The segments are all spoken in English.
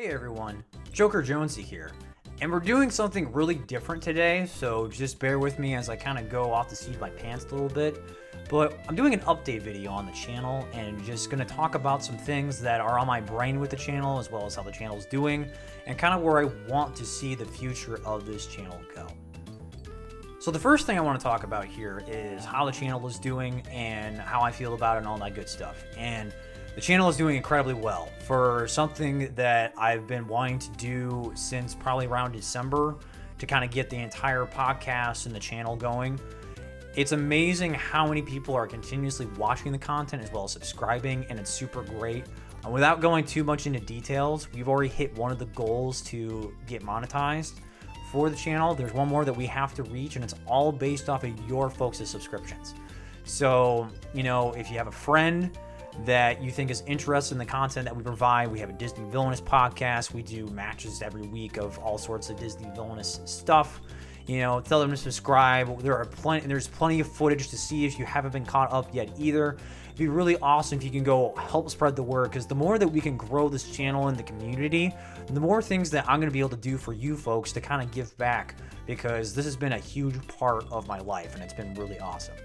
Hey everyone, Joker Jonesy here, and we're doing something really different today, so just bear with me as I kind of go off the seat of my pants a little bit. But I'm doing an update video on the channel and just going to talk about some things that are on my brain with the channel, as well as how the channel is doing, and kind of where I want to see the future of this channel go. So the first thing I want to talk about here is how the channel is doing and how I feel about it and all that good stuff. And the channel is doing incredibly well for something that I've been wanting to do since probably around December to kind of get the entire podcast and the channel going. It's amazing how many people are continuously watching the content as well as subscribing, and it's super great. And without going too much into details, we've already hit one of the goals to get monetized for the channel. There's one more that we have to reach, and it's all based off of your folks' subscriptions. So, if you have a friend that you think is interested in the content that we provide, we have a Disney Villainous podcast. We do matches every week of all sorts of Disney Villainous stuff. Tell them to subscribe. There's plenty of footage to see if you haven't been caught up yet either. It'd be really awesome if you can go help spread the word, because the more that we can grow this channel in the community, the more things that I'm going to be able to do for you folks to kind of give back, because this has been a huge part of my life and it's been really awesome.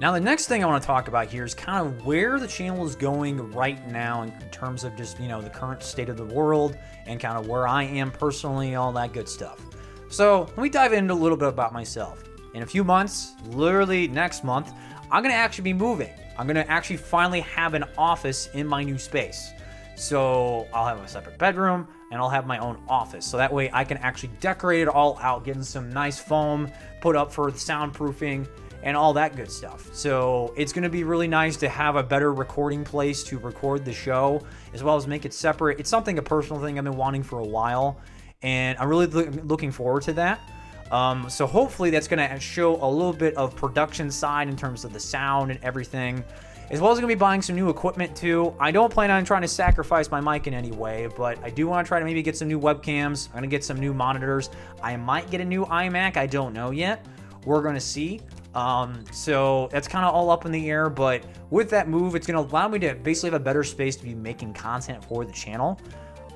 Now, the next thing I want to talk about here is kind of where the channel is going right now in terms of just, the current state of the world and kind of where I am personally, all that good stuff. So let me dive into a little bit about myself. In a few months, literally next month, I'm going to actually be moving. I'm going to actually finally have an office in my new space. So I'll have a separate bedroom and I'll have my own office. So that way I can actually decorate it all out, getting some nice foam put up for the soundproofing and all that good stuff. So it's going to be really nice to have a better recording place to record the show, as well as make it separate. It's a personal thing I've been wanting for a while, and I'm really looking forward to that. So hopefully that's going to show a little bit of production side in terms of the sound and everything, as well as going to be buying some new equipment too. I don't plan on trying to sacrifice my mic in any way, but I do want to try to maybe get some new webcams. I'm going to get some new monitors. I might get a new iMac. I don't know yet. We're going to see. So that's kind of all up in the air, but with that move, it's going to allow me to basically have a better space to be making content for the channel.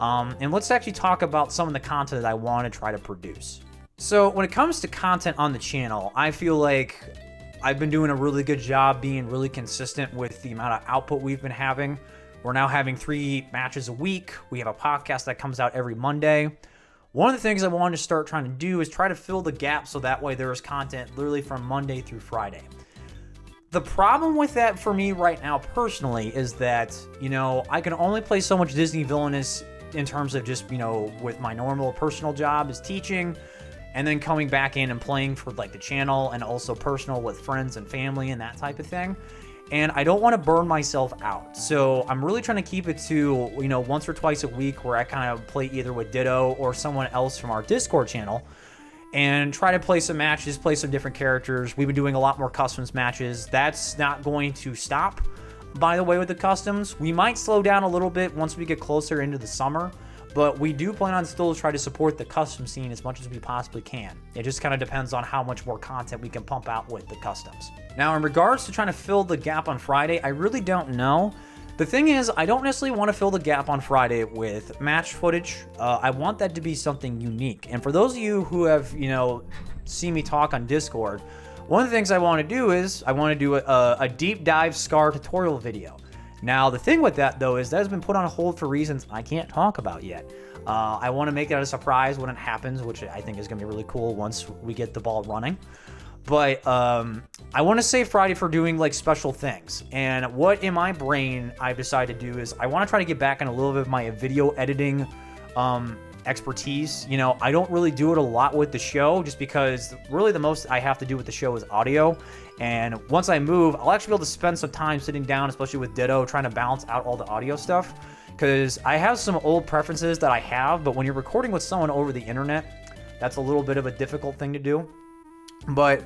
And let's actually talk about some of the content that I want to try to produce. So when it comes to content on the channel, I feel like I've been doing a really good job being really consistent with the amount of output we've been having. We're now having 3 matches a week. We have a podcast that comes out every Monday. One of the things I wanted to start trying to do is try to fill the gap so that way there is content literally from Monday through Friday. The problem with that for me right now personally is that, I can only play so much Disney Villainous in terms of just, with my normal personal job is teaching, and then coming back in and playing for like the channel and also personal with friends and family and that type of thing. And I don't want to burn myself out. So I'm really trying to keep it to, once or twice a week where I kind of play either with Ditto or someone else from our Discord channel and try to play some matches, play some different characters. We've been doing a lot more customs matches. That's not going to stop, by the way, with the customs. We might slow down a little bit once we get closer into the summer, but we do plan on still try to support the custom scene as much as we possibly can. It just kind of depends on how much more content we can pump out with the customs. Now, in regards to trying to fill the gap on Friday, I really don't know. The thing is, I don't necessarily want to fill the gap on Friday with match footage. I want that to be something unique. And for those of you who have, seen me talk on Discord, one of the things I want to do is I want to do a deep dive Scar tutorial video. Now, the thing with that, though, is that has been put on hold for reasons I can't talk about yet. I want to make that a surprise when it happens, which I think is going to be really cool once we get the ball running. But I want to save Friday for doing like special things. And what in my brain I've decided to do is I want to try to get back in a little bit of my video editing expertise. I don't really do it a lot with the show just because really the most I have to do with the show is audio. And once I move, I'll actually be able to spend some time sitting down, especially with Ditto, trying to balance out all the audio stuff. Because I have some old preferences that I have, but when you're recording with someone over the internet, that's a little bit of a difficult thing to do. But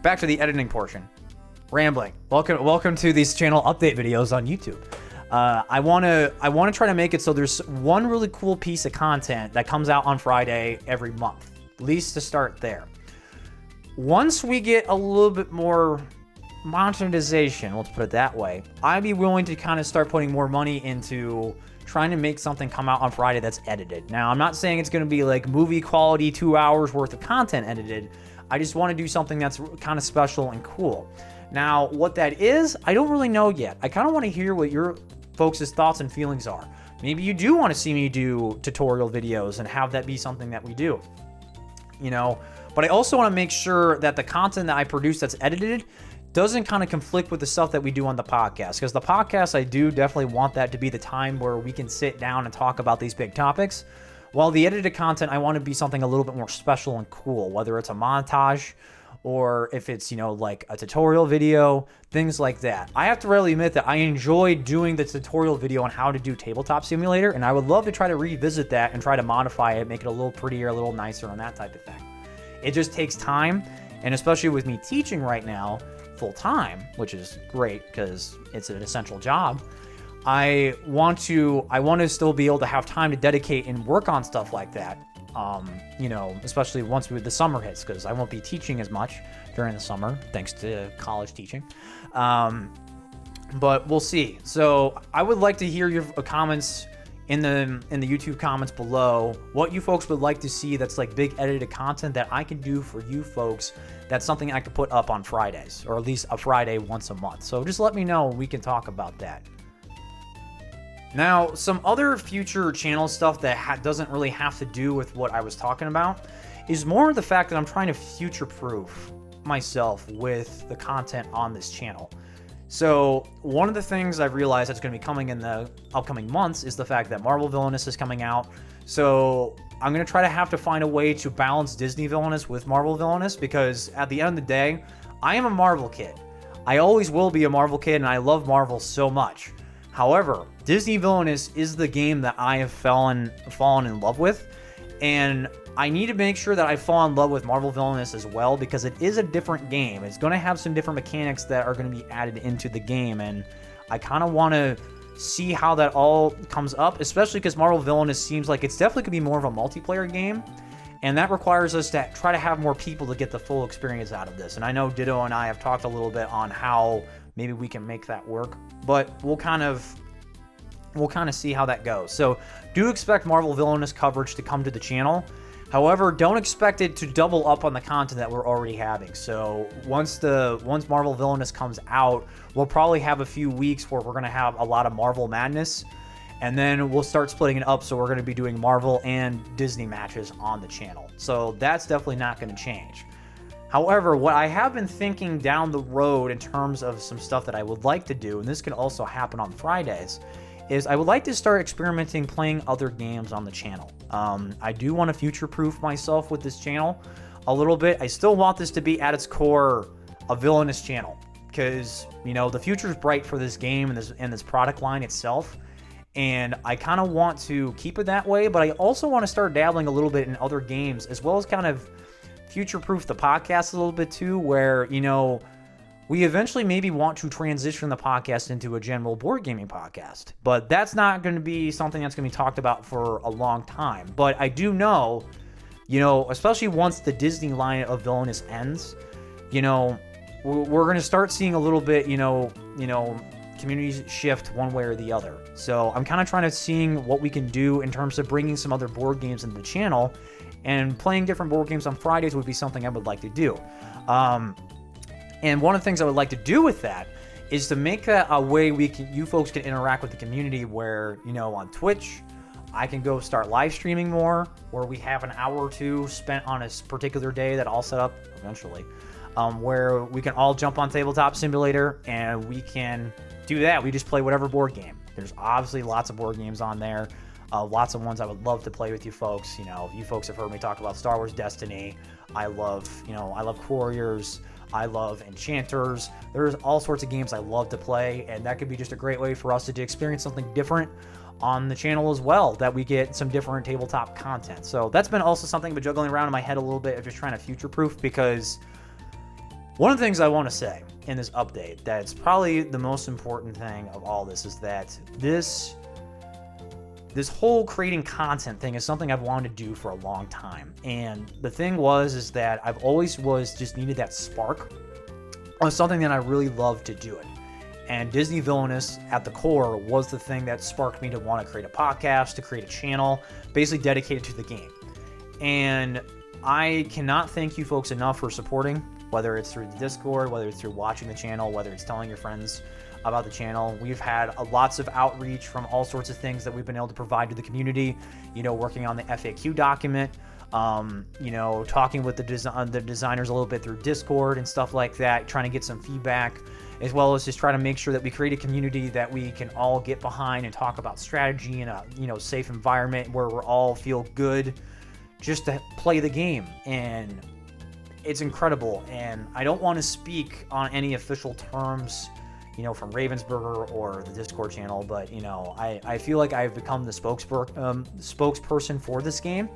back to the editing portion. Rambling. Welcome to these channel update videos on YouTube. I want to try to make it so there's one really cool piece of content that comes out on Friday every month, at least to start there. Once we get a little bit more monetization, let's put it that way, I'd be willing to kind of start putting more money into trying to make something come out on Friday that's edited. Now, I'm not saying it's going to be like movie quality 2 hours worth of content edited. I just want to do something that's kind of special and cool. Now, what that is, I don't really know yet. I kind of want to hear what your folks' thoughts and feelings are. Maybe you do want to see me do tutorial videos and have that be something that we do, you know, but I also want to make sure that the content that I produce that's edited doesn't kind of conflict with the stuff that we do on the podcast, because the podcast, I do definitely want that to be the time where we can sit down and talk about these big topics, while the edited content, I want to be something a little bit more special and cool, whether it's a montage or if it's, you know, like a tutorial video, things like that. I have to really admit that I enjoy doing the tutorial video on how to do Tabletop Simulator, and I would love to try to revisit that and try to modify it, make it a little prettier, a little nicer, and that type of thing. It just takes time, and especially with me teaching right now full time, which is great because it's an essential job, I want to still be able to have time to dedicate and work on stuff like that. You know, especially once the summer hits, because I won't be teaching as much during the summer thanks to college teaching. But we'll see. So I would like to hear your comments in the YouTube comments below, what you folks would like to see that's like big edited content that I can do for you folks. That's something I could put up on Fridays, or at least a Friday once a month. So just let me know and we can talk about that. Now, some other future channel stuff that doesn't really have to do with what I was talking about is more the fact that I'm trying to future-proof myself with the content on this channel. So one of the things I've realized that's going to be coming in the upcoming months is the fact that Marvel Villainous is coming out. So I'm going to try to have to find a way to balance Disney Villainous with Marvel Villainous, because at the end of the day, I am a Marvel kid. I always will be a Marvel kid, and I love Marvel so much. However, Disney Villainous is the game that I have fallen in love with, and I need to make sure that I fall in love with Marvel Villainous as well, because it is a different game. It's going to have some different mechanics that are going to be added into the game, and I kind of want to see how that all comes up, especially because Marvel Villainous seems like it's definitely going to be more of a multiplayer game, and that requires us to try to have more people to get the full experience out of this. And I know Ditto and I have talked a little bit on how maybe we can make that work, but we'll kind of see how that goes. So do expect Marvel Villainous coverage to come to the channel. However, don't expect it to double up on the content that we're already having. So once Marvel Villainous comes out, we'll probably have a few weeks where we're going to have a lot of Marvel madness, and then we'll start splitting it up. So we're going to be doing Marvel and Disney matches on the channel. So that's definitely not going to change. However, what I have been thinking down the road in terms of some stuff that I would like to do, and this can also happen on Fridays, is I would like to start experimenting playing other games on the channel. I do want to future-proof myself with this channel a little bit. I still want this to be at its core a villainous channel, because, you know, the future is bright for this game and this product line itself, and I kind of want to keep it that way, but I also want to start dabbling a little bit in other games, as well as kind of future-proof the podcast a little bit too, where, you know, we eventually maybe want to transition the podcast into a general board gaming podcast, but that's not going to be something that's going to be talked about for a long time. But I do know, you know, especially once the Disney line of Villainous ends, you know, we're going to start seeing a little bit, you know, communities shift one way or the other. So I'm kind of trying to seeing what we can do in terms of bringing some other board games into the channel, and playing different board games on Fridays would be something I would like to do. And one of the things I would like to do with that is to make that a way you folks can interact with the community, where, you know, on Twitch, I can go start live streaming more, where we have an hour or two spent on a particular day that I'll set up eventually, where we can all jump on Tabletop Simulator and we can do that. We just play whatever board game. There's obviously lots of board games on there. Lots of ones I would love to play with you folks. You know, you folks have heard me talk about Star Wars Destiny. I love Warriors. I love Enchanters. There's all sorts of games I love to play, and that could be just a great way for us to experience something different on the channel as well, that we get some different tabletop content. So that's been also something I've been juggling around in my head a little bit of just trying to future-proof, because one of the things I want to say in this update, that's probably the most important thing of all this, is that this whole creating content thing is something I've wanted to do for a long time. And the thing is that I've always just needed that spark on something that I really love to do it. And Disney Villainous at the core was the thing that sparked me to want to create a podcast, to create a channel, basically dedicated to the game. And I cannot thank you folks enough for supporting, whether it's through the Discord, whether it's through watching the channel, whether it's telling your friends about the channel. We've had lots of outreach from all sorts of things that we've been able to provide to the community, working on the FAQ document, talking with the designers a little bit through Discord and stuff like that, trying to get some feedback, as well as just try to make sure that we create a community that we can all get behind and talk about strategy in a safe environment where we're all feel good just to play the game. And it's incredible. And I don't want to speak on any official terms from Ravensburger or the Discord channel, but I feel like I've become the spokesperson for this game,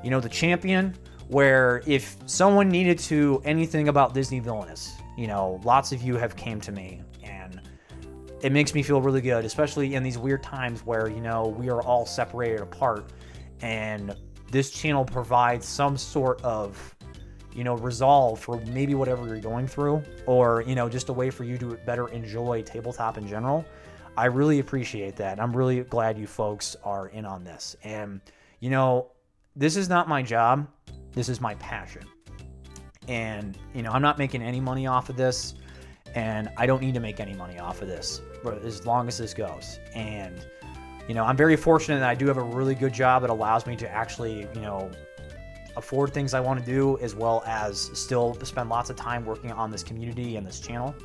the champion, where if someone needed to anything about Disney Villainous, lots of you have came to me, and it makes me feel really good, especially in these weird times where we are all separated apart, and this channel provides some sort of resolve for maybe whatever you're going through, or, just a way for you to better enjoy tabletop in general. I really appreciate that. I'm really glad you folks are in on this. And, this is not my job. This is my passion. And, I'm not making any money off of this, and I don't need to make any money off of this for as long as this goes. And, I'm very fortunate that I do have a really good job that allows me to actually, afford things I want to do, as well as still spend lots of time working on this community and this channel.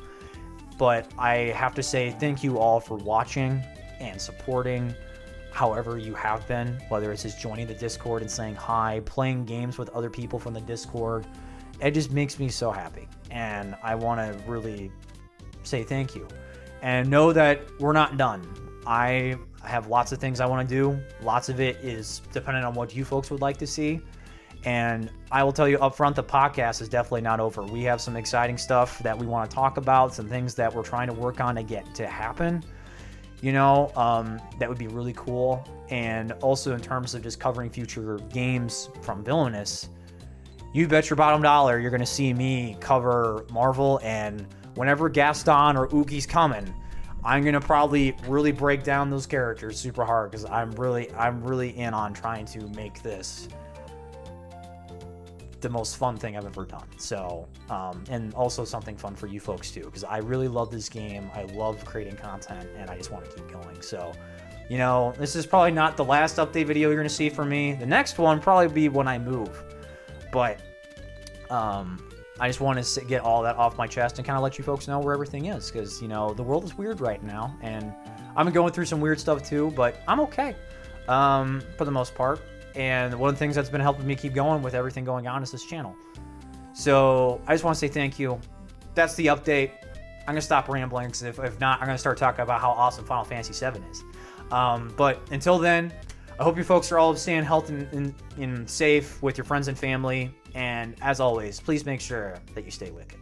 But I have to say thank you all for watching and supporting however you have been, whether it's just joining the Discord and saying hi, playing games with other people from the Discord. It just makes me so happy, and I want to really say thank you. And know that we're not done. I have lots of things I want to do. Lots of it is dependent on what you folks would like to see. And I will tell you up front, the podcast is definitely not over. We have some exciting stuff that we want to talk about, some things that we're trying to work on to get to happen, that would be really cool. And also in terms of just covering future games from Villainous, you bet your bottom dollar you're going to see me cover Marvel, and whenever Gaston or Oogie's coming, I'm going to probably really break down those characters super hard, because I'm really in on trying to make this the most fun thing I've ever done. So, and also something fun for you folks too, because I really love this game. I love creating content, and I just want to keep going. So, this is probably not the last update video you're going to see from me. The next one probably be when I move, but I just want to get all that off my chest and kind of let you folks know where everything is, because the world is weird right now, and I'm going through some weird stuff too, but I'm okay for the most part. And one of the things that's been helping me keep going with everything going on is this channel. So I just want to say thank you. That's the update. I'm going to stop rambling, because if not, I'm going to start talking about how awesome Final Fantasy VII is. But until then, I hope you folks are all staying healthy and safe with your friends and family. And as always, please make sure that you stay wicked.